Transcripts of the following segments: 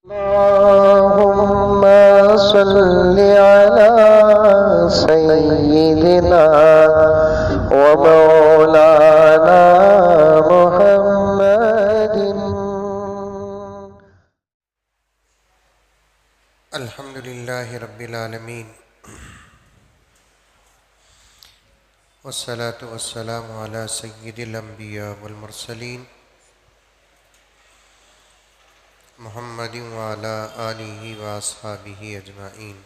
अल्लाहुम्मा सल्लि अला सय्यिदिना व मौलाना मुहम्मदिन। अल्हम्दुलिल्लाहि रब्बिल आलमीन वस्सलातु वस्सलामु अला सय्यिदिल अंबिया वल मुरसलीन मुहम्मदिन व अला आलिहि व अस्हाबिहि अजमाइन।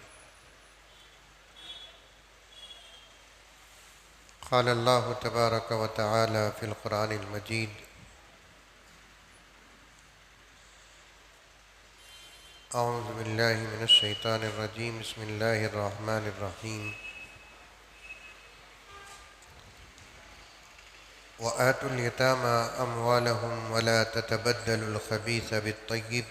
क़ाल अल्लाहु तबारक व तआला फ़िल क़ुरआनिल मजीद अऊज़ु बिल्लाहि मिनश शैतानिर रजीम बिस्मिल्लाहिर रहमानिर रहीम व आतुल यतामा अमवालहुम वला ततबद्दलुल ख़बीथ बित्तय्यिब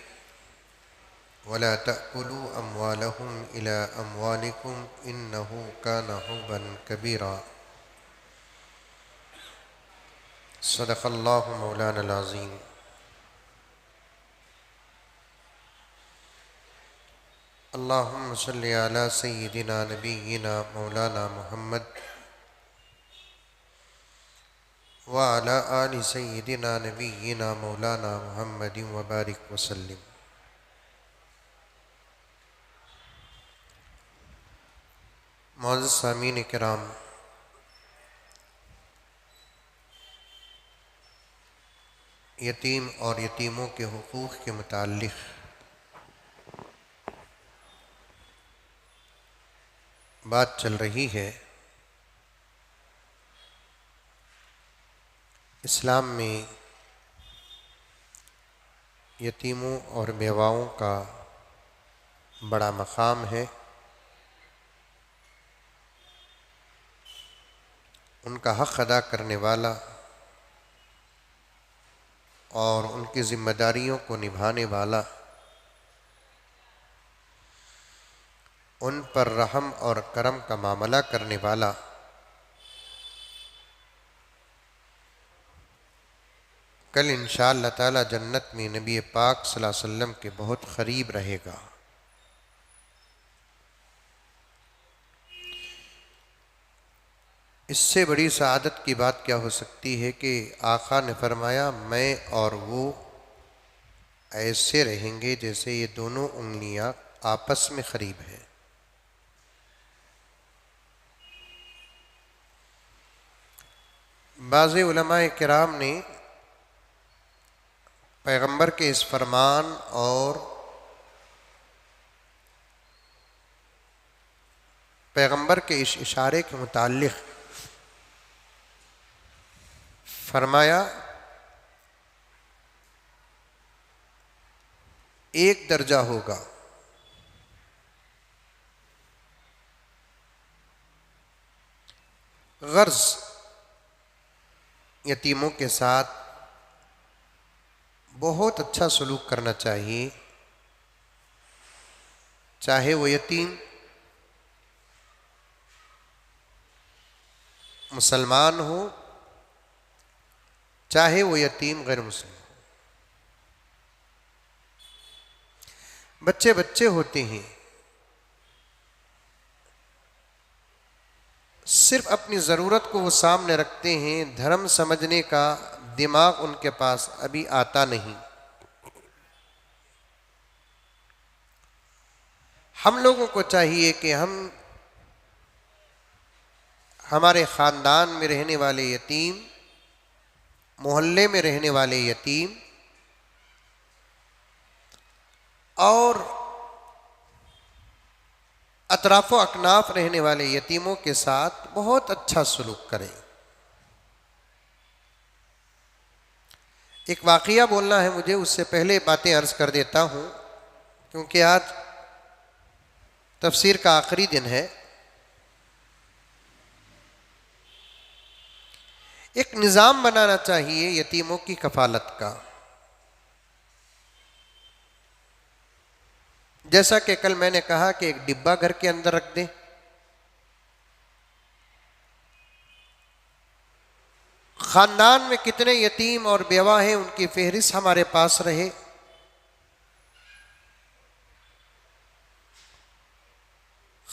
वला तअकुलू अमवालहुम इला अमवालिकुम इन्नहु कान हुब्बन कबीरा। सदक़ल्लाहु मौलानल अज़ीम। अल्लाहुम्म सल्लि अला सय्यिदिना नबिय्यिना मौलाना मुहम्मद व अला आलि सय्यिदिना नबिय्यिना मौलाना मुहम्मदिन व बारिक वसल्लिम। मुअज़्ज़ज़ सामीन किराम, यतीम और यतीमों के हुकूक़ के मुताल्लिक़ बात चल रही है। इस्लाम में यतीमों और बेवाओं का बड़ा मकाम है। उनका हक़ अदा करने वाला और उनकी ज़िम्मेदारियों को निभाने वाला, उन पर रहम और करम का मामला करने वाला कल इंशाअल्लाह ताला जन्नत में नबी पाक सल्लल्लाहु अलैहि वसल्लम के बहुत क़रीब रहेगा। इससे बड़ी सआदत की बात क्या हो सकती है कि आका ने फरमाया, मैं और वो ऐसे रहेंगे जैसे ये दोनों उंगलियां आपस में करीब हैं। बाज़ उलमाए किराम ने पैगंबर के इस फरमान और पैगंबर के इस इशारे के मुताल्लिक़ फरमाया, एक दर्जा होगा गर्ज़ यतीमों के साथ बहुत अच्छा सलूक करना चाहिए, चाहे वो यतीम मुसलमान हो, चाहे वो यतीम गैर मुस्लिम हो। बच्चे बच्चे होते हैं, सिर्फ अपनी ज़रूरत को वो सामने रखते हैं, धर्म समझने का दिमाग उनके पास अभी आता नहीं। हम लोगों को चाहिए कि हम हमारे ख़ानदान में रहने वाले यतीम, मोहल्ले में रहने वाले यतीम और अतराफ़ व अकनाफ रहने वाले यतीमों के साथ बहुत अच्छा सलूक करें। एक वाक़िया बोलना है मुझे, उससे पहले बातें अर्ज़ कर देता हूँ, क्योंकि आज तफसीर का आखिरी दिन है। एक निज़ाम बनाना चाहिए यतीमों की कफ़ालत का। जैसा कि कल मैंने कहा कि एक डिब्बा घर के अंदर रख दें, ख़ानदान में कितने यतीम और बेवा हैं उनकी फहरिस्त हमारे पास रहे।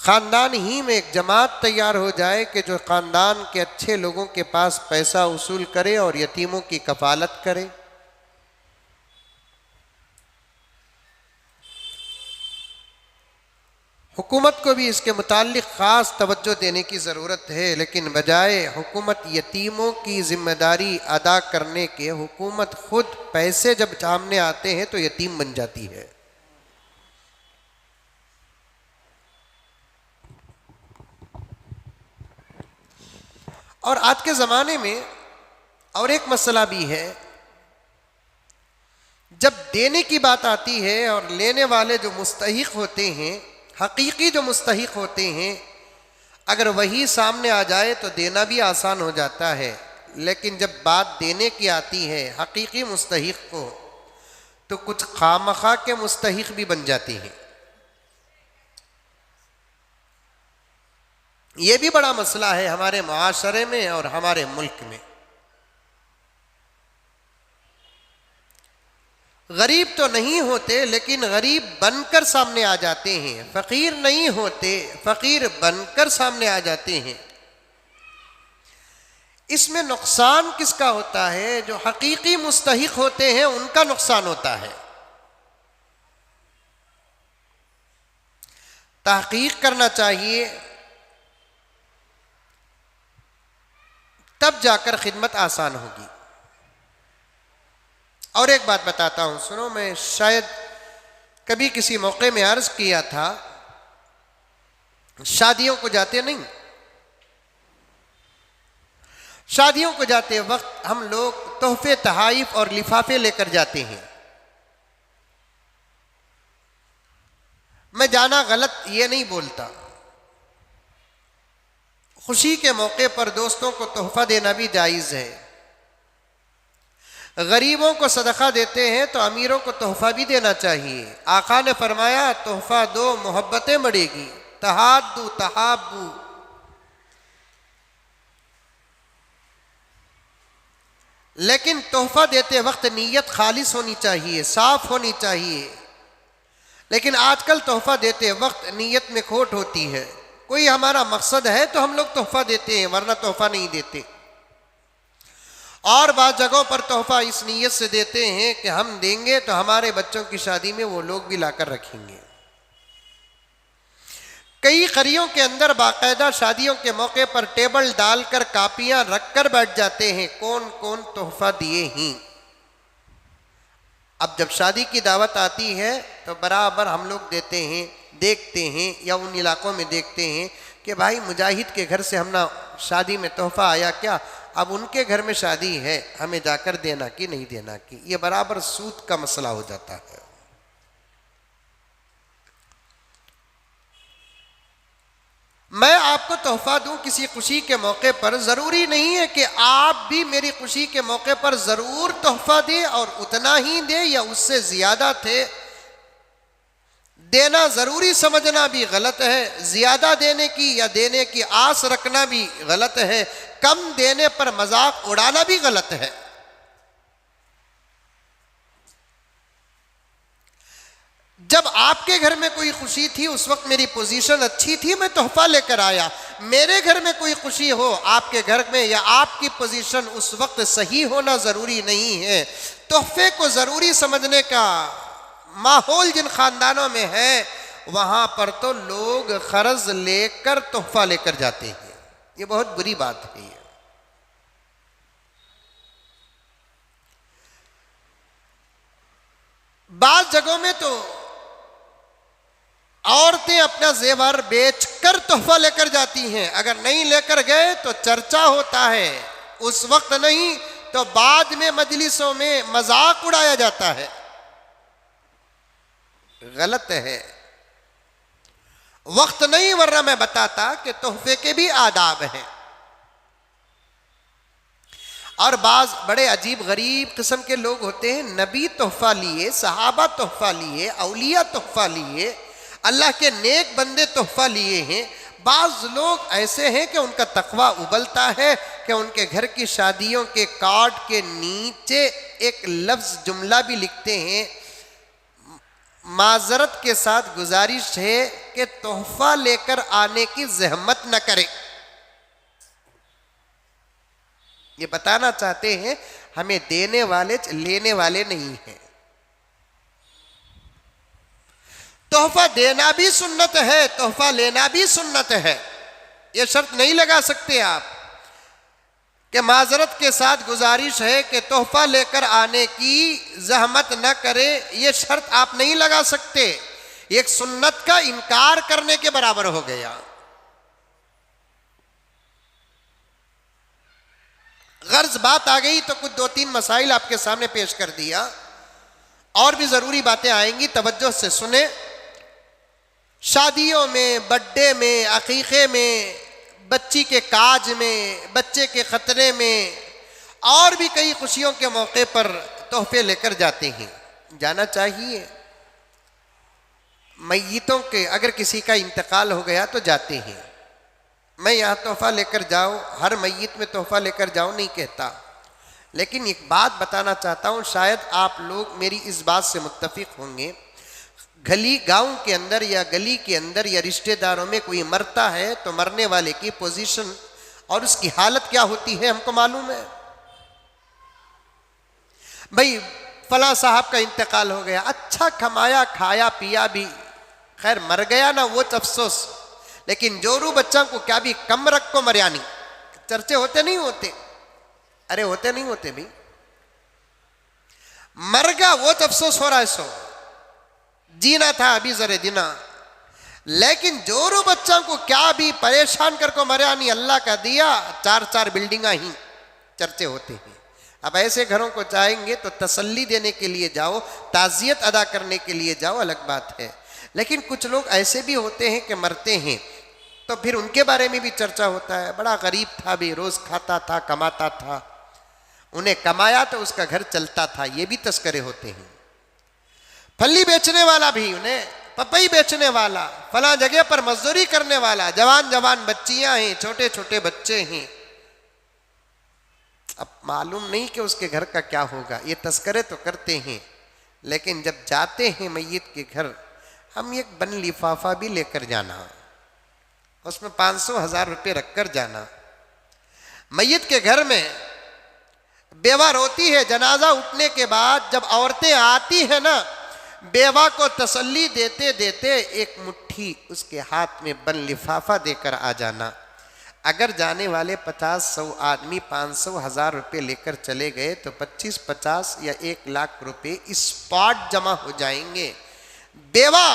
ख़ानदान ही में एक जमात तैयार हो जाए कि जो ख़ानदान के अच्छे लोगों के पास पैसा वसूल करे और यतीमों की कफ़ालत करे। हुकूमत को भी इसके मुताल्लिक़ ख़ास तवज्जो देने की ज़रूरत है, लेकिन बजाय हुकूमत यतीमों की ज़िम्मेदारी अदा करने के, हुकूमत खुद पैसे जब सामने आते हैं तो यतीम बन जाती है। और आज के ज़माने में और एक मसला भी है, जब देने की बात आती है और लेने वाले जो मुस्तहिक होते हैं, हकीकी जो मुस्तहिक होते हैं, अगर वही सामने आ जाए तो देना भी आसान हो जाता है, लेकिन जब बात देने की आती है हकीकी मुस्तहिक को, तो कुछ खामखा के मुस्तहिक भी बन जाती हैं। ये भी बड़ा मसला है हमारे मुआशरे में और हमारे मुल्क में। गरीब तो नहीं होते, लेकिन गरीब बनकर सामने आ जाते हैं। फ़कीर नहीं होते, फ़कीर बनकर सामने आ जाते हैं। इसमें नुकसान किसका होता है? जो हकीकी मुस्तहिक होते हैं उनका नुकसान होता है। तहकीक करना चाहिए, तब जाकर खिदमत आसान होगी। और एक बात बताता हूं, सुनो, मैं शायद कभी किसी मौके में अर्ज किया था, शादियों को जाते नहीं, शादियों को जाते वक्त हम लोग तोहफे, तहाइफ और लिफाफे लेकर जाते हैं। मैं जाना गलत ये नहीं बोलता, खुशी के मौके पर दोस्तों को तोहफा देना भी जायज़ है। गरीबों को सदका देते हैं तो अमीरों को तोहफा भी देना चाहिए। आका ने फरमाया, तोहफा दो मोहब्बतें बढ़ेगी, तहादू तहाबू। लेकिन तोहफा देते वक्त नीयत खालिस होनी चाहिए, साफ होनी चाहिए। लेकिन आजकल तोहफा देते वक्त नीयत में खोट होती है। कोई हमारा मकसद है तो हम लोग तोहफा देते हैं, वरना तोहफा नहीं देते। और बाज़ जगहों पर तोहफा इस नीयत से देते हैं कि हम देंगे तो हमारे बच्चों की शादी में वो लोग भी लाकर रखेंगे। कई करियों के अंदर बाकायदा शादियों के मौके पर टेबल डालकर कापियां रखकर बैठ जाते हैं, कौन कौन तोहफा दिए ही। अब जब शादी की दावत आती है तो बराबर हम लोग देते हैं, देखते हैं, या उन इलाकों में देखते हैं कि भाई मुजाहिद के घर से हम ना शादी में तोहफा आया क्या, अब उनके घर में शादी है, हमें जाकर देना कि नहीं देना कि। ये बराबर सूद का मसला हो जाता है। मैं आपको तोहफा दूं किसी खुशी के मौके पर, ज़रूरी नहीं है कि आप भी मेरी खुशी के मौके पर ज़रूर तोहफा दें और उतना ही दें या उससे ज़्यादा थे। देना ज़रूरी समझना भी गलत है, ज़्यादा देने की या देने की आस रखना भी गलत है, कम देने पर मजाक उड़ाना भी गलत है। जब आपके घर में कोई खुशी थी उस वक्त मेरी पोजीशन अच्छी थी, मैं तोहफा लेकर आया। मेरे घर में कोई खुशी हो आपके घर में, या आपकी पोजीशन उस वक्त सही होना ज़रूरी नहीं है। तोहफे को ज़रूरी समझने का माहौल जिन खानदानों में है वहां पर तो लोग कर्ज लेकर तोहफा लेकर जाते हैं। ये बहुत बुरी बात है। बाज़ जगहों में तो औरतें अपना जेवर बेचकर तोहफा लेकर जाती हैं, अगर नहीं लेकर गए तो चर्चा होता है, उस वक्त नहीं तो बाद में मजलिसों में मजाक उड़ाया जाता है। गलत है, वक्त नहीं, वरना मैं बताता कि तोहफे के भी आदाब हैं। और बाज बड़े अजीब गरीब किस्म के लोग होते हैं, नबी तोहफा लिए, सहाबा तोहफा लिए, औलिया तोहफा लिए, अल्लाह के नेक बंदे तोहफा लिए हैं। बाज़ लोग ऐसे हैं कि उनका तकवा उबलता है कि उनके घर की शादियों के कार्ड के नीचे एक लफ्ज़ जुमला भी लिखते हैं, माजरत के साथ गुजारिश है कि तोहफा लेकर आने की जहमत न करें। ये बताना चाहते हैं हमें देने वाले लेने वाले नहीं हैं। तोहफा देना भी सुन्नत है, तोहफा लेना भी सुन्नत है। ये शर्त नहीं लगा सकते आप कि माजरत के साथ गुजारिश है कि तोहफा लेकर आने की जहमत न करें। ये शर्त आप नहीं लगा सकते। एक सुन्नत का इनकार करने के बराबर हो गया। गर्ज बात आ गई तो कुछ 2-3 मसाइल आपके सामने पेश कर दिया। और भी जरूरी बातें आएंगी, तवज्जो से सुने। शादियों में, बर्थडे में, अकीक़े में, बच्ची के काज में, बच्चे के खतरे में और भी कई खुशियों के मौके पर तोहफे लेकर जाते हैं। जाना चाहिए। मैयतों के अगर किसी का इंतकाल हो गया तो जाते हैं। मैं यहाँ तोहफा लेकर जाओ, हर मैयत में तोहफा लेकर जाओ नहीं कहता, लेकिन एक बात बताना चाहता हूँ, शायद आप लोग मेरी इस बात से मुत्तफिक होंगे। गली गांव के अंदर या गली के अंदर या रिश्तेदारों में कोई मरता है तो मरने वाले की पोजीशन और उसकी हालत क्या होती है हमको मालूम है। भाई फला साहब का इंतकाल हो गया, अच्छा कमाया खाया पिया भी, खैर मर गया ना वो अफसोस, लेकिन जोरू बच्चा को क्या भी कम रख को मरियानी। चर्चे होते नहीं होते? अरे होते नहीं होते भाई। मर गया वो अफसोस हो रहा है, सो जीना था अभी जरे दिना, लेकिन जोरू बच्चा को क्या भी परेशान कर को मरिया नहीं, अल्लाह का दिया 4-4 बिल्डिंगा ही चर्चे होते हैं। अब ऐसे घरों को चाहेंगे तो तसल्ली देने के लिए जाओ, ताज़ियत अदा करने के लिए जाओ, अलग बात है। लेकिन कुछ लोग ऐसे भी होते हैं कि मरते हैं तो फिर उनके बारे में भी चर्चा होता है। बड़ा गरीब था भी, रोज़ खाता था, कमाता था, उन्हें कमाया तो उसका घर चलता था, ये भी तस्करे होते हैं। फली बेचने वाला भी, उन्हें पपई बेचने वाला, फला जगह पर मजदूरी करने वाला, जवान जवान बच्चियां हैं, छोटे छोटे बच्चे हैं। अब मालूम नहीं कि उसके घर का क्या होगा। ये तस्करे तो करते हैं, लेकिन जब जाते हैं मैयत के घर, हम एक बन लिफाफा भी लेकर जाना, उसमें 500-1000 रुपये रखकर जाना। मैयत के घर में बेवा रोती है, जनाजा उठने के बाद जब औरतें आती हैं ना, बेवा को तसल्ली देते देते एक मुट्ठी उसके हाथ में बन लिफाफा देकर आ जाना। अगर जाने वाले 50-100 आदमी 500-1000 रुपये लेकर चले गए तो 25-50 या 1 लाख रुपये स्पॉट जमा हो जाएंगे। बेवा,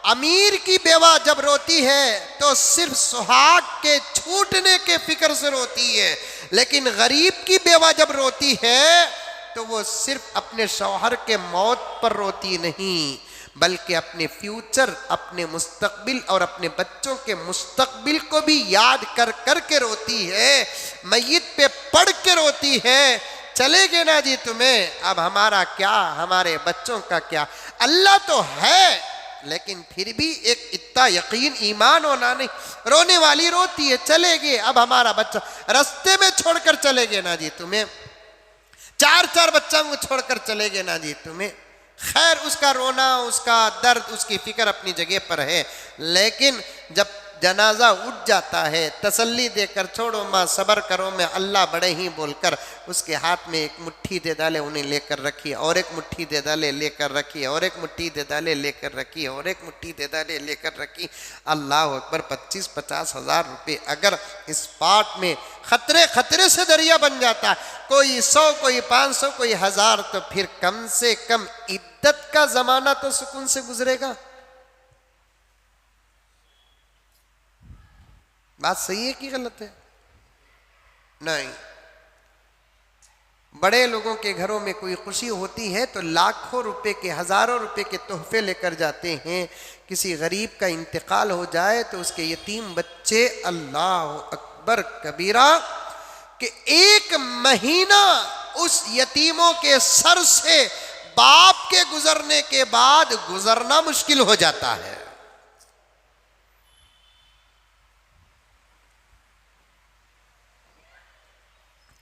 अमीर की बेवा जब रोती है तो सिर्फ सुहाग के छूटने के फिक्र से रोती है, लेकिन गरीब की बेवा जब रोती है तो वो सिर्फ अपने शौहर के मौत पर रोती नहीं, बल्कि अपने फ्यूचर, अपने मुस्तकबिल और अपने बच्चों के मुस्तकबिल को भी याद कर कर के रोती है। मैयत पे पढ़ के रोती है, चले गए ना जी तुम्हें, अब हमारा क्या, हमारे बच्चों का क्या। अल्लाह तो है, लेकिन फिर भी एक इतना यकीन ईमान होना नहीं। रोने वाली रोती है, चले गए, अब हमारा बच्चा, रास्ते में छोड़कर चले गए ना जी तुम्हें, 4-4 बच्चों को छोड़कर चले गए ना जी तुम्हें। खैर उसका रोना, उसका दर्द, उसकी फिक्र अपनी जगह पर है, लेकिन जब जनाजा उठ जाता है, तसल्ली देकर छोड़ो माँ, सब्र करो, मैं अल्लाह बड़े ही बोलकर उसके हाथ में एक मुट्ठी दे डाले, उन्हें लेकर रखी, और एक मुट्ठी दे डाले लेकर रखी, और एक मुट्ठी दे डाले लेकर रखी, और एक मुट्ठी दे डाले लेकर रखी। अल्लाह अकबर। 25-50 हज़ार रुपये अगर इस पाट में खतरे खतरे से दरिया बन जाता, कोई 100, कोई 500, कोई 1000, तो फिर कम से कम इद्दत का जमाना तो सुकून से गुजरेगा। बात सही है कि गलत है? नहीं। बड़े लोगों के घरों में कोई खुशी होती है तो लाखों रुपए के, हजारों रुपए के तोहफे लेकर जाते हैं। किसी गरीब का इंतकाल हो जाए तो उसके यतीम बच्चे, अल्लाह अकबर कबीरा, कि 1 महीना उस यतीमों के सर से बाप के गुजरने के बाद गुजरना मुश्किल हो जाता है।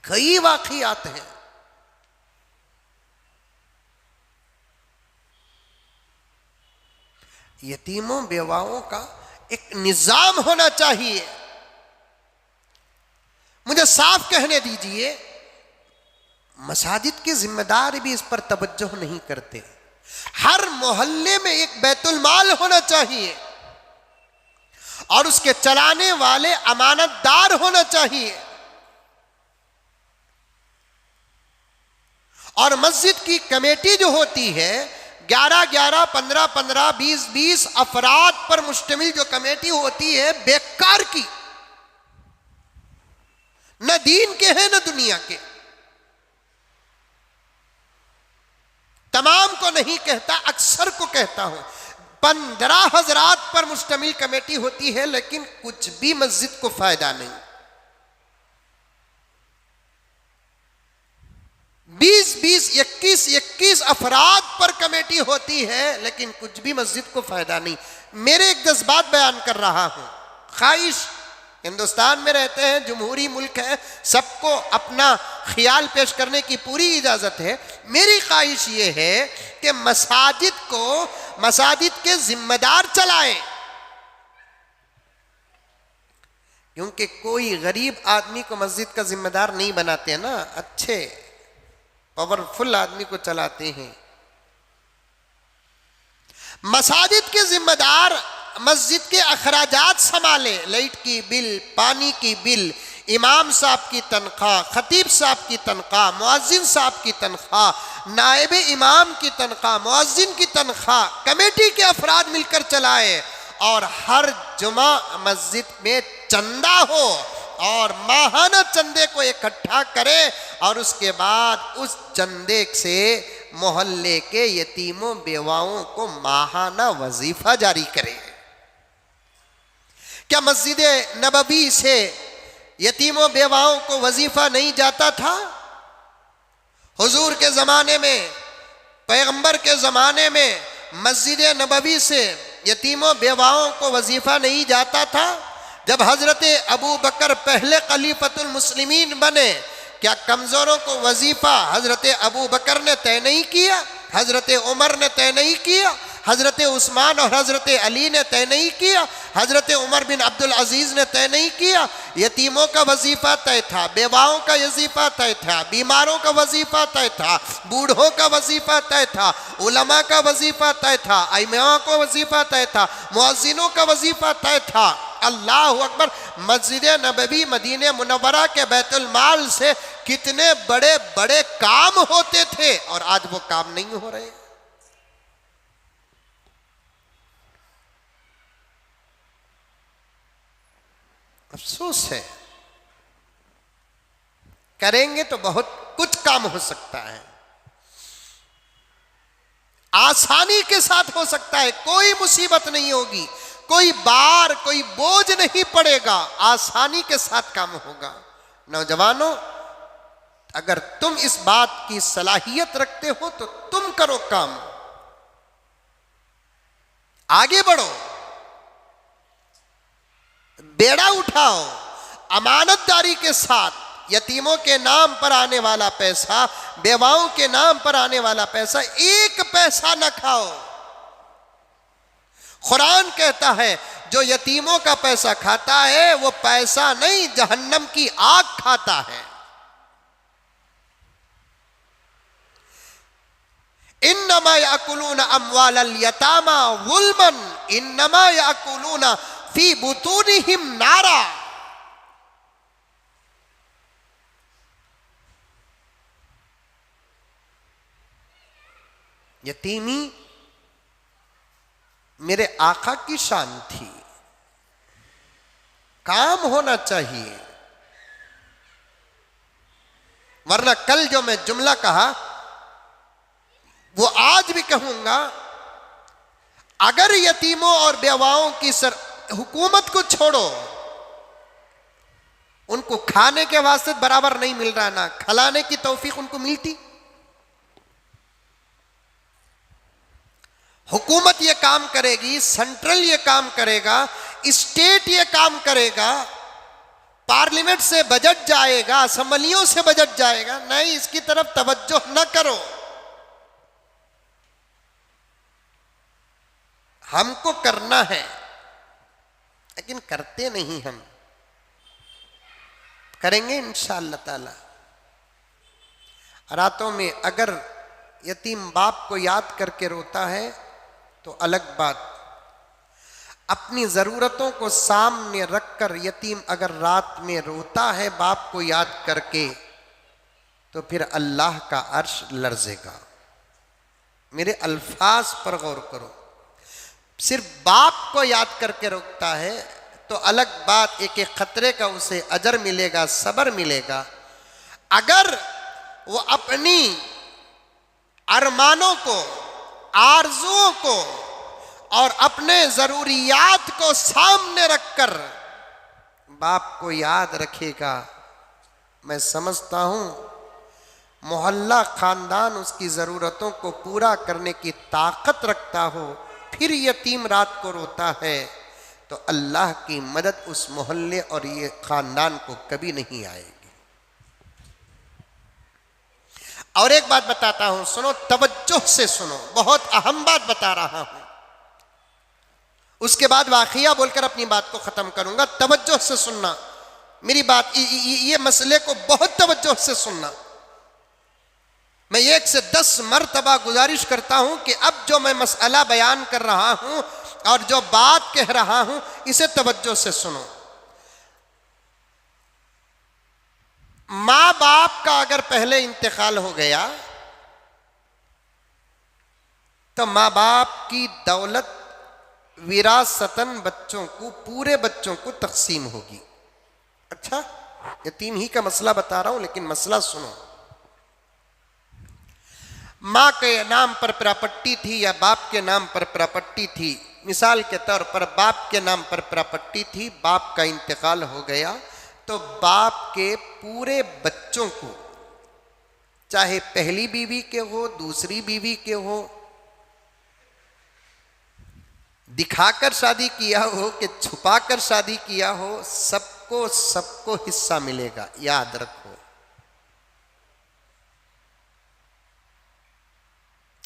कई वाक़ियात हैं। यतीमों बेवाओं का एक निजाम होना चाहिए। मुझे साफ कहने दीजिए, मसाजिद के जिम्मेदार भी इस पर तवज्जो नहीं करते। हर मोहल्ले में एक बैतुल माल होना चाहिए और उसके चलाने वाले अमानतदार होना चाहिए। और मस्जिद की कमेटी जो होती है 11-11, 15-15, 20-20 अफराद पर मुश्तमिल जो कमेटी होती है, बेकार की, न दीन के हैं न दुनिया के। तमाम को नहीं कहता, अक्सर को कहता हूं। 15 हजरात पर मुश्तमिल कमेटी होती है, लेकिन कुछ भी मस्जिद को फायदा नहीं। 20-20, 21-21 अफराद पर कमेटी होती है, लेकिन कुछ भी मस्जिद को फायदा नहीं। मेरे एक जज्बात बयान कर रहा हूं। ख्वाहिश, हिंदुस्तान में रहते हैं, जमहूरी मुल्क है, सबको अपना ख्याल पेश करने की पूरी इजाजत है। मेरी ख्वाहिश ये है कि मसाजिद को मसाजिद के जिम्मेदार चलाएं, क्योंकि कोई गरीब आदमी को मस्जिद का जिम्मेदार नहीं बनाते हैं ना, अच्छे पावरफुल आदमी को चलाते हैं। मसाजिद के जिम्मेदार मस्जिद के अखराजात संभाले, लाइट की बिल, पानी की बिल, इमाम साहब की तनख्वाह, खतीब साहब की तनख्वाह, मुअज्जिन साहब की तनख्वाह, नायब इमाम की तनख्वाह, मुअज्जिन की तनख्वाह, कमेटी के अफराद मिलकर चलाए और हर जुमा मस्जिद में चंदा हो और माहाना चंदे को इकट्ठा करे और उसके बाद उस चंदे से मोहल्ले के यतीमों बेवाओं को माहाना वजीफा जारी करे। क्या मस्जिद नबवी से यतीमों बेवाओं को वजीफा नहीं जाता था? हुजूर के ज़माने में, पैगंबर के ज़माने में मस्जिद नबवी से यतीमों बेवाओं को वजीफा नहीं जाता था? जब हज़रत अबू बकर पहले खलीफतुल मुस्लिमीन बने, क्या कमज़ोरों को वजीफ़ा हज़रत अबू बकर ने तय नहीं किया? हज़रत उमर ने तय नहीं किया? हज़रत उस्मान और हज़रत अली ने तय नहीं किया? हज़रत उमर बिन अब्दुल अजीज़ ने तय नहीं किया? यतीमों का वजीफ़ा तय था, बेवाओं का वजीफ़ा तय था, बीमारों का वजीफ़ा तय था, बूढ़ों का वजीफ़ा तय था, उलमा का वजीफ़ा तय था, इमामों का वजीफ़ा तय था, मुअज्जिनों का वजीफ़ा तय था। अल्लाह अकबर। मस्जिद नबवी मदीने मुनव्वरा के बैतुल माल से कितने बड़े बड़े काम होते थे और आज वो काम नहीं हो रहे। अफसोस है। करेंगे तो बहुत कुछ काम हो सकता है, आसानी के साथ हो सकता है, कोई मुसीबत नहीं होगी, कोई बार कोई बोझ नहीं पड़ेगा, आसानी के साथ काम होगा। नौजवानों, अगर तुम इस बात की सलाहियत रखते हो तो तुम करो काम, आगे बढ़ो, बेड़ा उठाओ, अमानतदारी के साथ। यतीमों के नाम पर आने वाला पैसा, बेवाओं के नाम पर आने वाला पैसा, एक पैसा न खाओ। कुरान कहता है जो यतीमों का पैसा खाता है वो पैसा नहीं, जहन्नम की आग खाता है। इन्नमा याकुलूना अम्वालल यतामा ज़ुल्मन इन्नमा याकुलूना फी बुतूनिहिम नारा। यतीमी मेरे आका की शान थी, काम होना चाहिए। वरना कल जो मैं जुमला कहा वो आज भी कहूंगा, अगर यतीमों और बेवाओं की हुकूमत को छोड़ो, उनको खाने के वास्ते बराबर नहीं मिल रहा, ना खिलाने की तौफीक उनको मिलती। हुकूमत ये काम करेगी, सेंट्रल ये काम करेगा, स्टेट ये काम करेगा, पार्लियामेंट से बजट जाएगा, असम्बलियों से बजट जाएगा, नहीं, इसकी तरफ तवज्जो न करो। हमको करना है, लेकिन करते नहीं हम। करेंगे इंशाअल्लाह ताला। रातों में अगर यतीम बाप को याद करके रोता है तो अलग बात, अपनी ज़रूरतों को सामने रखकर यतीम अगर रात में रोता है बाप को याद करके, तो फिर अल्लाह का अर्श लर्जेगा। मेरे अल्फाज पर गौर करो। सिर्फ बाप को याद करके रोकता है तो अलग बात, एक एक खतरे का उसे अजर मिलेगा, सबर मिलेगा। अगर वो अपनी अरमानों को, आरजुओं को और अपने ज़रूरियात को सामने रखकर बाप को याद रखेगा, मैं समझता हूं मोहल्ला खानदान उसकी ज़रूरतों को पूरा करने की ताकत रखता हो, फिर यतीम रात को रोता है तो अल्लाह की मदद उस मोहल्ले और ये खानदान को कभी नहीं आएगी। और एक बात बताता हूं, सुनो, तवज्जो से सुनो, बहुत अहम बात बता रहा हूं। उसके बाद वाक़िया बोलकर अपनी बात को खत्म करूंगा। तवज्जो से सुनना मेरी बात, ये मसले को बहुत तवज्जो से सुनना। मैं 1 से 10 मरतबा गुजारिश करता हूं कि अब जो मैं मसला बयान कर रहा हूं और जो बात कह रहा हूं इसे तवज्जो से सुनो। माँ बाप का अगर पहले इंतकाल हो गया तो माँ बाप की दौलत विरासतन बच्चों को, पूरे बच्चों को तकसीम होगी। अच्छा, यतीम ही का मसला बता रहा हूं, लेकिन मसला सुनो। माँ के नाम पर प्रॉपर्टी थी या बाप के नाम पर प्रॉपर्टी थी, मिसाल के तौर पर बाप के नाम पर प्रॉपर्टी थी, बाप का इंतकाल हो गया तो बाप के पूरे बच्चों को, चाहे पहली बीवी के हो, दूसरी बीवी के हो, दिखाकर शादी किया हो कि छुपाकर शादी किया हो, सबको हिस्सा मिलेगा, याद रखो।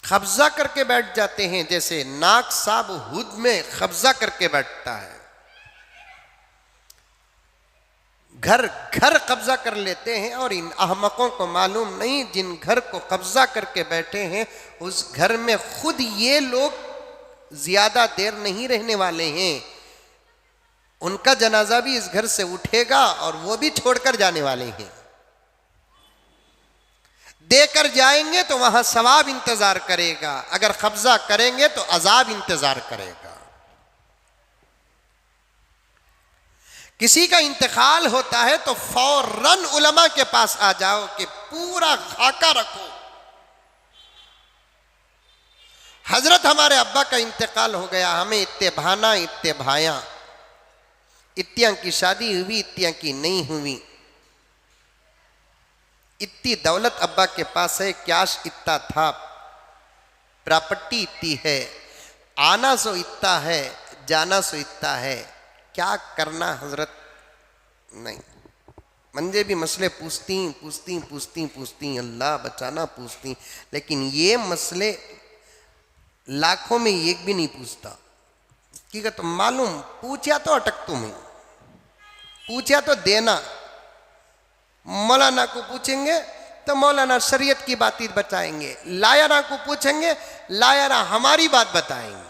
कब्जा करके बैठ जाते हैं, जैसे नाक साब हुद में कब्जा करके बैठता है, घर घर कब्जा कर लेते हैं। और इन अहमकों को मालूम नहीं, जिन घर को कब्जा करके बैठे हैं उस घर में खुद ये लोग ज्यादा देर नहीं रहने वाले हैं। उनका जनाजा भी इस घर से उठेगा और वो भी छोड़कर जाने वाले हैं। देकर जाएंगे तो वहां सवाब इंतजार करेगा, अगर कब्जा करेंगे तो अजाब इंतजार करेगा। किसी का इंतकाल होता है तो फौरन उलमा के पास आ जाओ कि पूरा खाका रखो। हजरत हमारे अब्बा का इंतकाल हो गया, हमें इत्ते भाना इत्ते भाया, इत्तियां की शादी हुई, इत्तियां की नहीं हुई, इतनी दौलत अब्बा के पास है, कैश इतना था, प्रॉपर्टी इतनी है, आना सो इतना है, जाना सो इतना है, क्या करना हजरत? नहीं, मंजे भी मसले पूछती अल्लाह बचाना पूछती, लेकिन ये मसले लाखों में एक भी नहीं पूछता। की तो मालूम, पूछा तो अटक तुम्हें, पूछा तो देना। मौलाना को पूछेंगे तो मौलाना शरीयत की बात बताएंगे, लायरा को पूछेंगे, लायरा हमारी बात बताएंगे।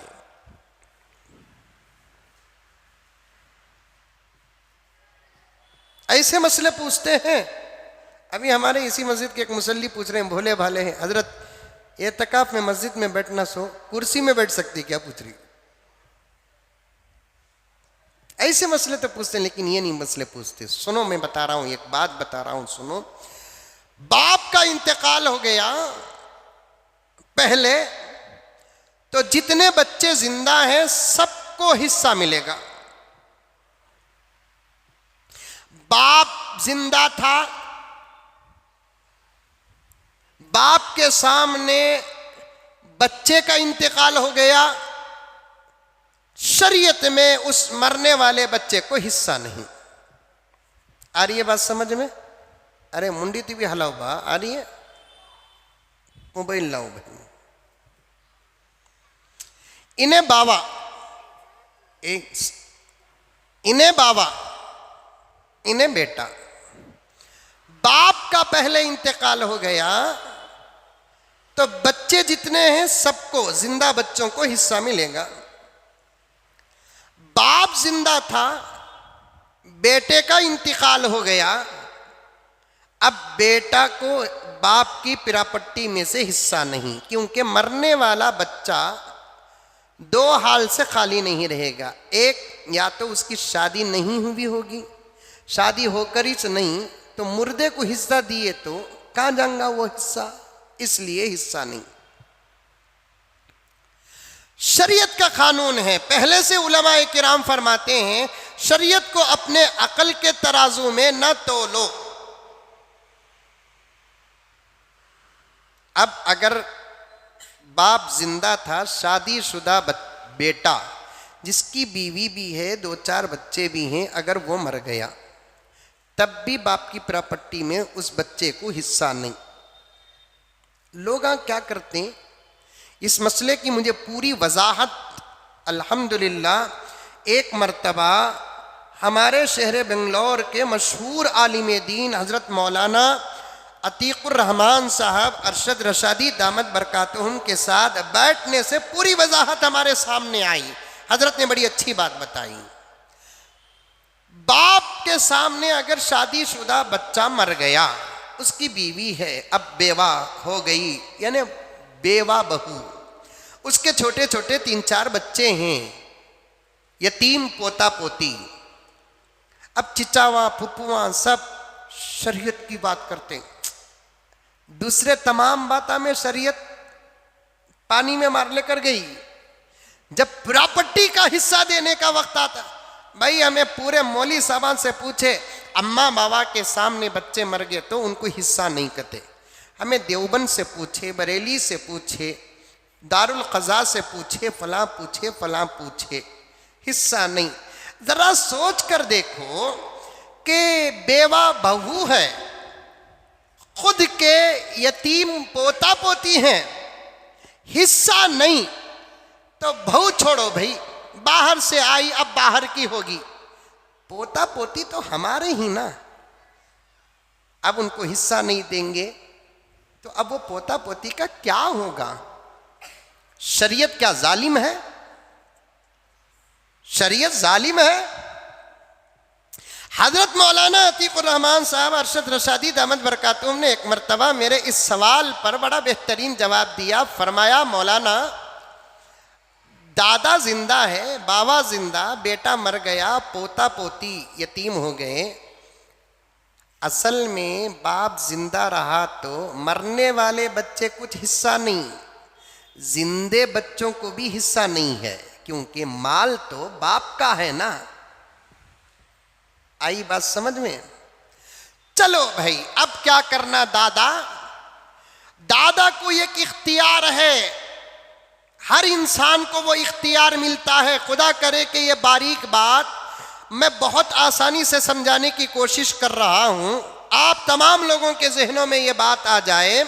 ऐसे मसले पूछते हैं। अभी हमारे इसी मस्जिद के एक मुसल्ली पूछ रहे हैं, भोले भाले हैं, हजरत एतकाफ में मस्जिद में बैठना सो कुर्सी में बैठ सकती क्या? पूछ रही। ऐसे मसले तो पूछते हैं, लेकिन ये नहीं मसले पूछते। सुनो, मैं बता रहा हूं, एक बात बता रहा हूं, सुनो। बाप का इंतकाल हो गया पहले तो जितने बच्चे जिंदा हैं सबको हिस्सा मिलेगा। बाप जिंदा था, बाप के सामने बच्चे का इंतकाल हो गया, शरीयत में उस मरने वाले बच्चे को हिस्सा नहीं। आ रही है बात समझ में? अरे मुंडी ती भी हलाओ बा, आ रही है? मोबाइल लाओ भाई। इन्हें बाबा इन्हें बाबा, इन्हें बेटा। बाप का पहले इंतकाल हो गया तो बच्चे जितने हैं सबको, जिंदा बच्चों को हिस्सा मिलेगा। बाप जिंदा था, बेटे का इंतकाल हो गया, अब बेटा को बाप की प्रॉपर्टी में से हिस्सा नहीं, क्योंकि मरने वाला बच्चा दो हाल से खाली नहीं रहेगा। एक, या तो उसकी शादी नहीं हुई होगी, शादी होकर ही नहीं तो मुर्दे को हिस्सा दिए तो कहां जाएगा वो हिस्सा, इसलिए हिस्सा नहीं। शरीयत का कानून है, पहले से उलमाए किराम फरमाते हैं शरीयत को अपने अकल के तराजू में न तोलो। अब अगर बाप जिंदा था, शादीशुदा बेटा जिसकी बीवी भी है, दो चार बच्चे भी हैं, अगर वो मर गया तब भी बाप की प्रॉपर्टी में उस बच्चे को हिस्सा नहीं। लोग क्या करते हैं, इस मसले की मुझे पूरी वजाहत अल्हम्दुलिल्लाह एक मर्तबा हमारे शहर बेंगलोर के मशहूर आलिम दीन हज़रत मौलाना अतीकुर रहमान साहब अरशद रशादी दामद बरकातुहुम के साथ बैठने से पूरी वजाहत हमारे सामने आई। हजरत ने बड़ी अच्छी बात बताई। बाप के सामने अगर शादीशुदा बच्चा मर गया, उसकी बीवी है, अब बेवा हो गई, यानी बेवा बहू, उसके छोटे छोटे 3-4 बच्चे हैं, यतीम पोता पोती। अब चिचावा फुफुआ सब शरीयत की बात करते हैं, दूसरे तमाम बातों में शरीयत पानी में मार लेकर गई। जब प्रॉपर्टी का हिस्सा देने का वक्त आता, भाई हमें पूरे मौली साहबान से पूछे, अम्मा बाबा के सामने बच्चे मर गए तो उनको हिस्सा नहीं करते। हमें देवबंद से पूछे, बरेली से पूछे, दारुल क़ज़ा से पूछे, फलां पूछे, फलां पूछे, हिस्सा नहीं। जरा सोच कर देखो कि बेवा बहू है, खुद के यतीम पोता पोती हैं, हिस्सा नहीं, तो बहू छोड़ो भाई, बाहर से आई अब बाहर की होगी, पोता पोती तो हमारे ही ना, अब उनको हिस्सा नहीं देंगे तो अब वो पोता पोती का क्या होगा? शरीयत क्या जालिम है? शरीयत जालिम है? हजरत मौलाना अतीकुर रहमान साहब अरशद रशादी दामद बरकातुहुम ने एक मरतबा मेरे इस सवाल पर बड़ा बेहतरीन जवाब दिया। फरमाया, मौलाना दादा जिंदा है, बाबा जिंदा, बेटा मर गया, पोता पोती यतीम हो गए, असल में बाप जिंदा रहा तो मरने वाले बच्चे कुछ हिस्सा नहीं, जिंदे बच्चों को भी हिस्सा नहीं है, क्योंकि माल तो बाप का है ना। आई बात समझ में? चलो भाई, अब क्या करना? दादा को एक इख्तियार है, हर इंसान को वो इख्तियार मिलता है। खुदा करे कि ये बारीक बात मैं बहुत आसानी से समझाने की कोशिश कर रहा हूं, आप तमाम लोगों के जहनों में ये बात आ जाए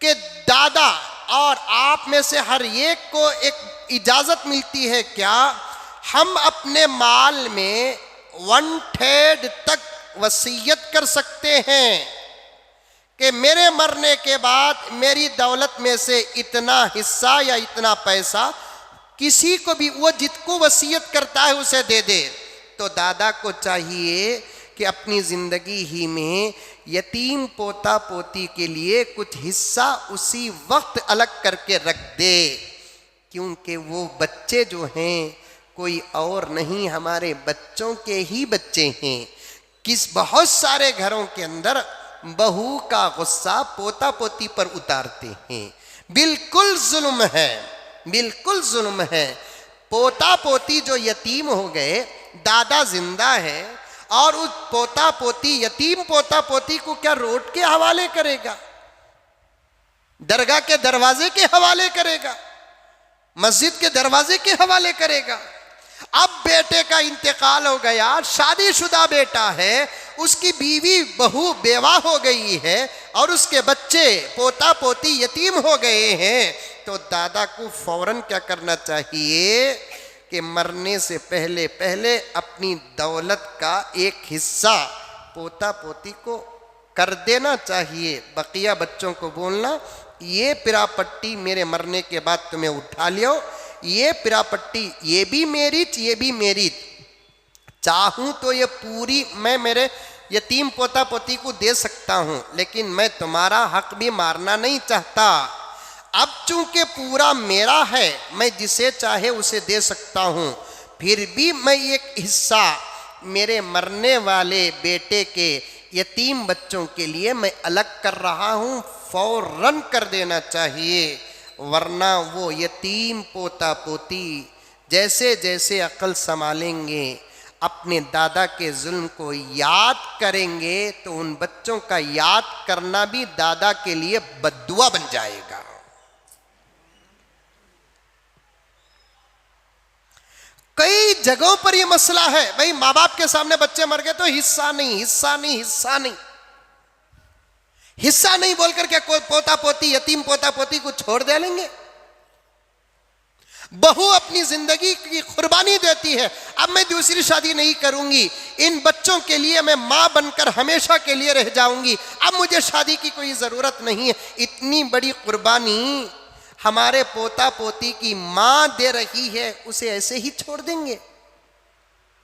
कि दादा और आप में से हर एक को एक इजाजत मिलती है क्या, हम अपने माल में 1/3 तक वसीयत कर सकते हैं कि मेरे मरने के बाद मेरी दौलत में से इतना हिस्सा या इतना पैसा किसी को भी, वो जिसको वसीयत करता है उसे दे दे। तो दादा को चाहिए कि अपनी जिंदगी ही में यतीम पोता पोती के लिए कुछ हिस्सा उसी वक्त अलग करके रख दे, क्योंकि वो बच्चे जो हैं कोई और नहीं, हमारे बच्चों के ही बच्चे हैं। बहुत सारे घरों के अंदर बहू का गुस्सा पोता पोती पर उतारते हैं, बिल्कुल जुल्म है, बिल्कुल जुल्म है। पोता पोती जो यतीम हो गए, दादा जिंदा है और उस पोता पोती, यतीम पोता पोती को क्या रोड के हवाले करेगा, दरगाह के दरवाजे के हवाले करेगा, मस्जिद के दरवाजे के हवाले करेगा? अब बेटे का इंतकाल हो गया, शादीशुदा बेटा है, उसकी बीवी बहू बेवा हो गई है और उसके बच्चे पोता पोती यतीम हो गए हैं, तो दादा को फौरन क्या करना चाहिए कि मरने से पहले पहले अपनी दौलत का एक हिस्सा पोता पोती को कर देना चाहिए। बकिया बच्चों को बोलना, ये पिरापट्टी मेरे मरने के बाद तुम्हें उठा लियो, ये पिरापट्टी ये भी मेरी, ये भी मेरी। चाहूं तो ये पूरी मैं मेरे यतीम पोता पोती को दे सकता हूं, लेकिन मैं तुम्हारा हक भी मारना नहीं चाहता। अब चूंकि पूरा मेरा है, मैं जिसे चाहे उसे दे सकता हूं, फिर भी मैं एक हिस्सा मेरे मरने वाले बेटे के यतीम बच्चों के लिए मैं अलग कर रहा हूं, फौरन कर देना चाहिए, वरना वो यतीम पोता पोती जैसे जैसे अक्ल संभालेंगे, अपने दादा के जुल्म को याद करेंगे, तो उन बच्चों का याद करना भी दादा के लिए बद्दुआ बन जाएगा। कई जगहों पर यह मसला है, भाई माँ बाप के सामने बच्चे मर गए तो हिस्सा नहीं, हिस्सा नहीं, हिस्सा नहीं, हिस्सा नहीं बोलकर क्या कोई पोता पोती यतीम पोता पोती को छोड़ दे लेंगे? बहू अपनी जिंदगी की कुर्बानी देती है, अब मैं दूसरी शादी नहीं करूंगी, इन बच्चों के लिए मैं मां बनकर हमेशा के लिए रह जाऊंगी, अब मुझे शादी की कोई जरूरत नहीं है। इतनी बड़ी कुर्बानी हमारे पोता पोती की मां दे रही है, उसे ऐसे ही छोड़ देंगे?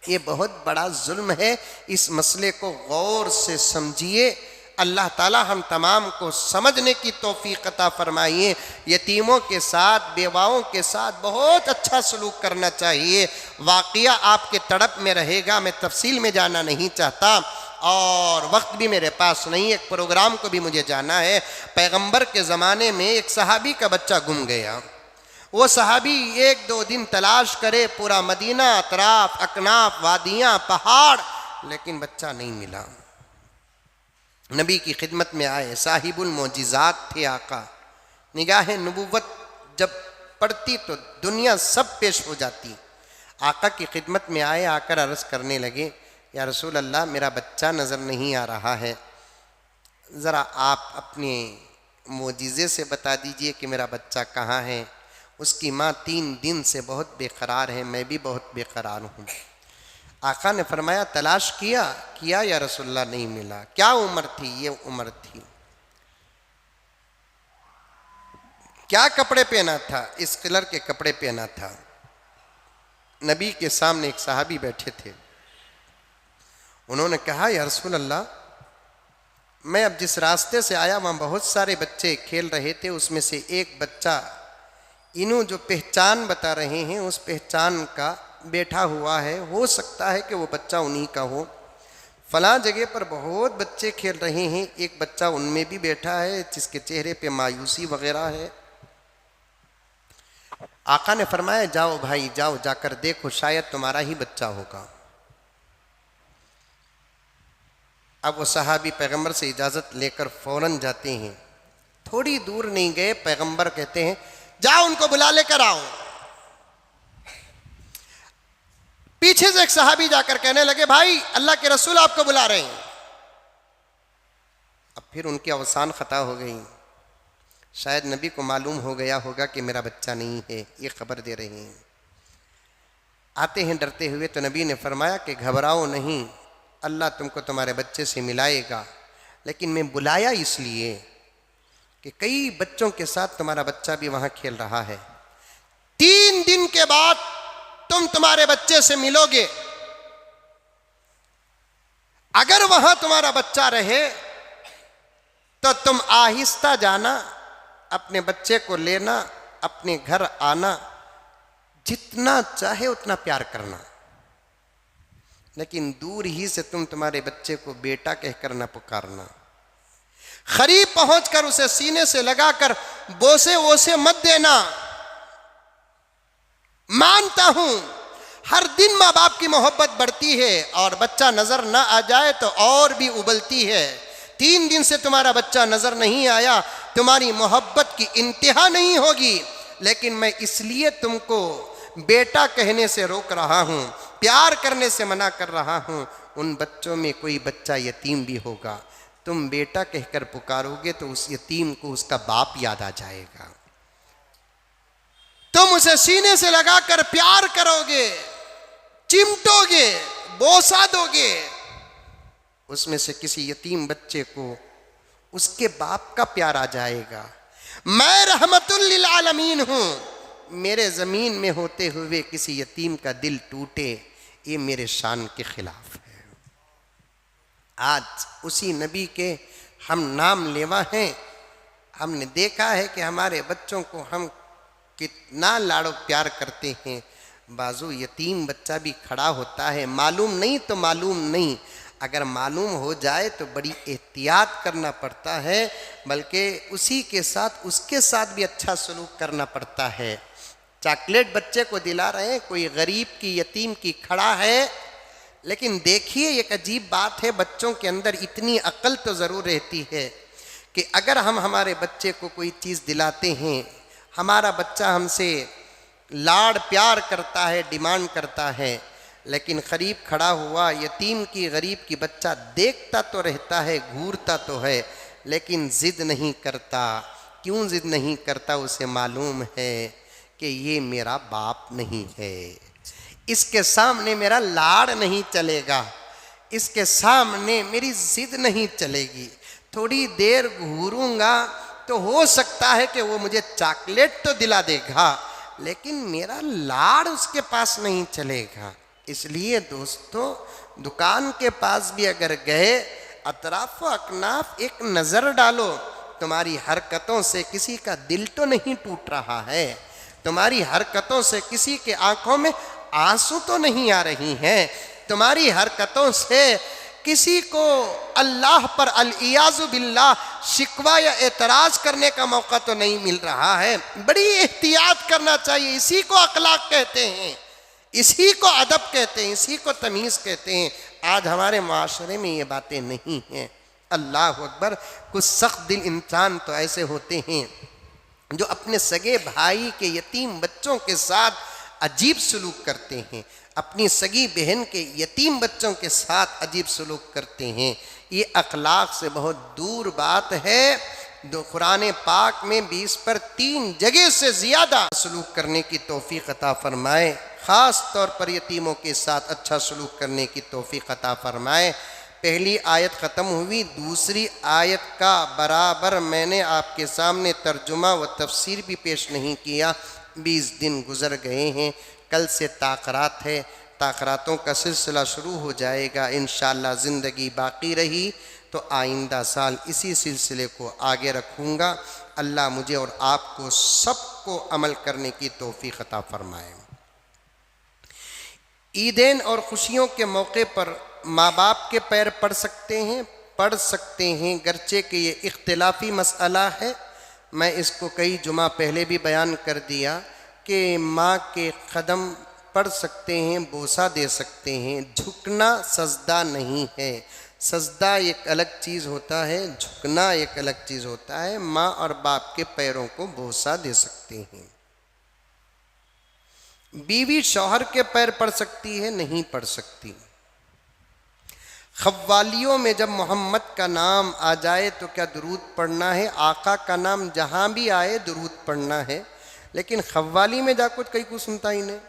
ये बहुत बड़ा जुल्म है। इस मसले को गौर से समझिए। अल्लाह ताला हम तमाम को समझने की तौफीक अता फरमाइए। यतीमों के साथ, बेवाओं के साथ बहुत अच्छा सलूक करना चाहिए। वाक़िया आपके तड़प में रहेगा, मैं तफसील में जाना नहीं चाहता और वक्त भी मेरे पास नहीं, एक प्रोग्राम को भी मुझे जाना है। पैगंबर के ज़माने में एक सहाबी का बच्चा गुम गया। वो सहाबी 1-2 दिन तलाश करे, पूरा मदीना, अतराफ, अकनाफ, वादियाँ, पहाड़, लेकिन बच्चा नहीं मिला। नबी की खिदमत में आए, साहिबुल मोजिज़ात थे आका, निगाह नबुव्वत जब पड़ती तो दुनिया सब पेश हो जाती। आका की खिदमत में आए, आकर अर्ज़ करने लगे, या रसूल अल्लाह मेरा बच्चा नज़र नहीं आ रहा है, ज़रा आप अपने मोजिज़े से बता दीजिए कि मेरा बच्चा कहाँ है। उसकी माँ 3 दिन से बहुत बेकरार है, मैं भी बहुत बेकरार हूँ। आका ने फरमाया तलाश किया या रसूलल्लाह, नहीं मिला। क्या उम्र थी? ये उम्र थी। क्या कपड़े पहना था? इस कलर के कपड़े पहना था। नबी के सामने एक सहाबी बैठे थे, उन्होंने कहा या रसूल अल्लाह, मैं अब जिस रास्ते से आया वहाँ बहुत सारे बच्चे खेल रहे थे, उसमें से एक बच्चा इन्हों जो पहचान बता रहे हैं उस पहचान का बैठा हुआ है, हो सकता है कि वो बच्चा उन्हीं का हो। फलां जगह पर बहुत बच्चे खेल रहे हैं, एक बच्चा उनमें भी बैठा है जिसके चेहरे पे मायूसी वगैरह है। आका ने फरमाया जाओ भाई जाओ, जाकर देखो, शायद तुम्हारा ही बच्चा होगा। अब वो सहाबी पैगंबर से इजाज़त लेकर फौरन जाते हैं। थोड़ी दूर नहीं गए, पैगंबर कहते हैं जाओ उनको बुला लेकर आओ। पीछे से एक सहाबी जाकर कहने लगे भाई अल्लाह के रसूल आपको बुला रहे हैं। अब फिर उनकी अवसान खता हो गई, शायद नबी को मालूम हो गया होगा कि मेरा बच्चा नहीं है, ये खबर दे रहे हैं। आते हैं डरते हुए, तो नबी ने फरमाया कि घबराओ नहीं, अल्लाह तुमको तुम्हारे बच्चे से मिलाएगा, लेकिन मैं बुलाया इसलिए कि कई बच्चों के साथ तुम्हारा बच्चा भी वहां खेल रहा है। 3 दिन के बाद तुम तुम्हारे बच्चे से मिलोगे। अगर वहां तुम्हारा बच्चा रहे तो तुम आहिस्ता जाना, अपने बच्चे को लेना, अपने घर आना, जितना चाहे उतना प्यार करना, लेकिन दूर ही से तुम तुम्हारे बच्चे को बेटा कहकर न पुकारना। करीब पहुंचकर उसे सीने से लगाकर बोसे वोसे मत देना। मानता हूं हर दिन माँ बाप की मोहब्बत बढ़ती है और बच्चा नजर ना आ जाए तो और भी उबलती है। 3 दिन से तुम्हारा बच्चा नजर नहीं आया, तुम्हारी मोहब्बत की इंतहा नहीं होगी, लेकिन मैं इसलिए तुमको बेटा कहने से रोक रहा हूं, प्यार करने से मना कर रहा हूं। उन बच्चों में कोई बच्चा यतीम भी होगा, तुम बेटा कहकर पुकारोगे तो उस यतीम को उसका बाप याद आ जाएगा। तुम उसे सीने से लगाकर प्यार करोगे, चिमटोगे, बोसा दोगे, उसमें से किसी यतीम बच्चे को उसके बाप का प्यार आ जाएगा। मैं रहमतुल लिल आलमीन हूं, मेरे जमीन में होते हुए किसी यतीम का दिल टूटे, ये मेरे शान के खिलाफ है। आज उसी नबी के हम नाम लेवा हैं। हमने देखा है कि हमारे बच्चों को हम कितना लाड़ो प्यार करते हैं। बाजू यतीम बच्चा भी खड़ा होता है, मालूम नहीं तो मालूम नहीं, अगर मालूम हो जाए तो बड़ी एहतियात करना पड़ता है, बल्कि उसी के साथ उसके साथ भी अच्छा सलूक करना पड़ता है। चॉकलेट बच्चे को दिला रहे हैं, कोई गरीब की यतीम की खड़ा है, लेकिन देखिए एक अजीब बात है, बच्चों के अंदर इतनी अक्ल तो ज़रूर रहती है कि अगर हम हमारे बच्चे को कोई चीज़ दिलाते हैं, हमारा बच्चा हमसे लाड़ प्यार करता है, डिमांड करता है, लेकिन करीब खड़ा हुआ यतीम की गरीब की बच्चा देखता तो रहता है, घूरता तो है, लेकिन ज़िद नहीं करता। क्यों ज़िद नहीं करता? उसे मालूम है कि ये मेरा बाप नहीं है, इसके सामने मेरा लाड़ नहीं चलेगा, इसके सामने मेरी ज़िद नहीं चलेगी। थोड़ी देर घूरूंगा तो हो सकता है कि वो मुझे चॉकलेट तो दिला देगा, लेकिन मेरा लाड़ उसके पास नहीं चलेगा। इसलिए दोस्तों, दुकान के पास भी अगर गए, अतराफ अकनाफ एक नज़र डालो, तुम्हारी हरकतों से किसी का दिल तो नहीं टूट रहा है, तुम्हारी हरकतों से किसी के आंखों में आंसू तो नहीं आ रही हैं, तुम्हारी हरकतों से किसी को अल्लाह पर अल-इयाज़ु बिल्लाह शिकवा या एतराज़ करने का मौका तो नहीं मिल रहा है। बड़ी एहतियात करना चाहिए। इसी को अखलाक कहते हैं, इसी को अदब कहते हैं, इसी को तमीज़ कहते हैं। आज हमारे माशरे में ये बातें नहीं हैं। अल्लाह अकबर। कुछ सख्त दिल इंसान तो ऐसे होते हैं जो अपने सगे भाई के यतीम बच्चों के साथ अजीब सलूक करते हैं, अपनी सगी बहन के यतीम बच्चों के साथ अजीब सलूक करते हैं। ये अखलाक से बहुत दूर बात है। दो कुरान पाक में 20 पर 3 जगह से ज़्यादा सलूक करने की तौफीक अता फरमाए। ख़ास तौर पर यतीमों के साथ अच्छा सलूक करने की तौफीक अता फरमाए। पहली आयत ख़त्म हुई, दूसरी आयत का बराबर मैंने आपके सामने तर्जुमा व तफसीर भी पेश नहीं किया। 20 दिन गुज़र गए हैं, कल से ताक़रात है, ताक़रातों का सिलसिला शुरू हो जाएगा। इंशाअल्लाह ज़िंदगी बाकी रही तो आइंदा साल इसी सिलसिले को आगे रखूँगा। अल्लाह मुझे और आपको सबको अमल करने की तौफ़ीक़ अता फ़रमाए। ईदैन और ख़ुशियों के मौके पर माँ बाप के पैर पड़ सकते हैं, गरचे कि ये इख्तिलाफ़ी मसला है। मैं इसको कई जुमा पहले भी बयान कर दिया कि माँ के कदम पड़ सकते हैं, बोसा दे सकते हैं। झुकना सजदा नहीं है, सजदा एक अलग चीज़ होता है, झुकना एक अलग चीज़ होता है। माँ और बाप के पैरों को बोसा दे सकते हैं। बीवी शौहर के पैर पड़ सकती है, नहीं पड़ सकती। खव्वालियों में जब मोहम्मद का नाम आ जाए तो क्या दुरूद पढ़ना है? आका का नाम जहाँ भी आए दुरूद पढ़ना है, लेकिन खव्वाली में जाकर कहीं को सुनता ही नहीं।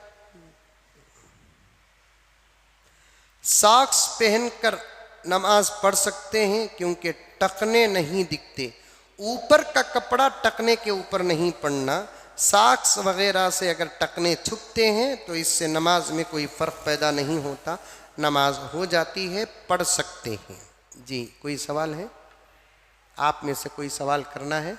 सॉक्स पहनकर नमाज पढ़ सकते हैं क्योंकि टकने नहीं दिखते। ऊपर का कपड़ा टकने के ऊपर नहीं पड़ना। सॉक्स वगैरह से अगर टकने छुपते हैं तो इससे नमाज में कोई फ़र्क पैदा नहीं होता, नमाज हो जाती है, पढ़ सकते हैं। जी, कोई सवाल है? आप में से कोई सवाल करना है?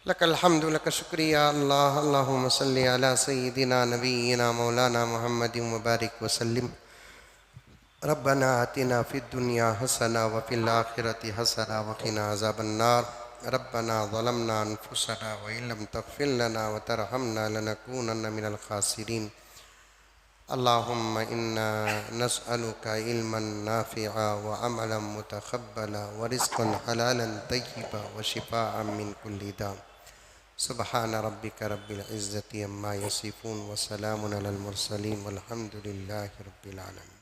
लकल हम्दु लक शुक्रिया अल्लाह। अल्लाहुम्मा सल्लि अला सय्यिदिना नबीना मौलाना मुहम्मदिन व बारिक व सल्लिम। रब्बना आतिना फिद दुनिया हसना व फिल आखिरति हसना व क़िना अज़ाबन्नार। रब्बना ज़लमना अनफुसना व इन लम तग़फिर लना व तरहमना लनकूनन्न मिनल ख़ासिरीन। अल्लाहुम्मा इन्ना नस्अलुका इल्मन नाफ़िअ व अमलन मुतक़ब्बला व रिज़्क़न हलालन तय्यिबा व शिफ़ाअन मिन कुल्लि दा। सुब्हान रब्बिका रब्बिल इज़्ज़ति अम्मा यसिफ़ून व सलामुन अलल मुरसलीन वल्हम्दुलिल्लाहि रब्बिल आलमीन।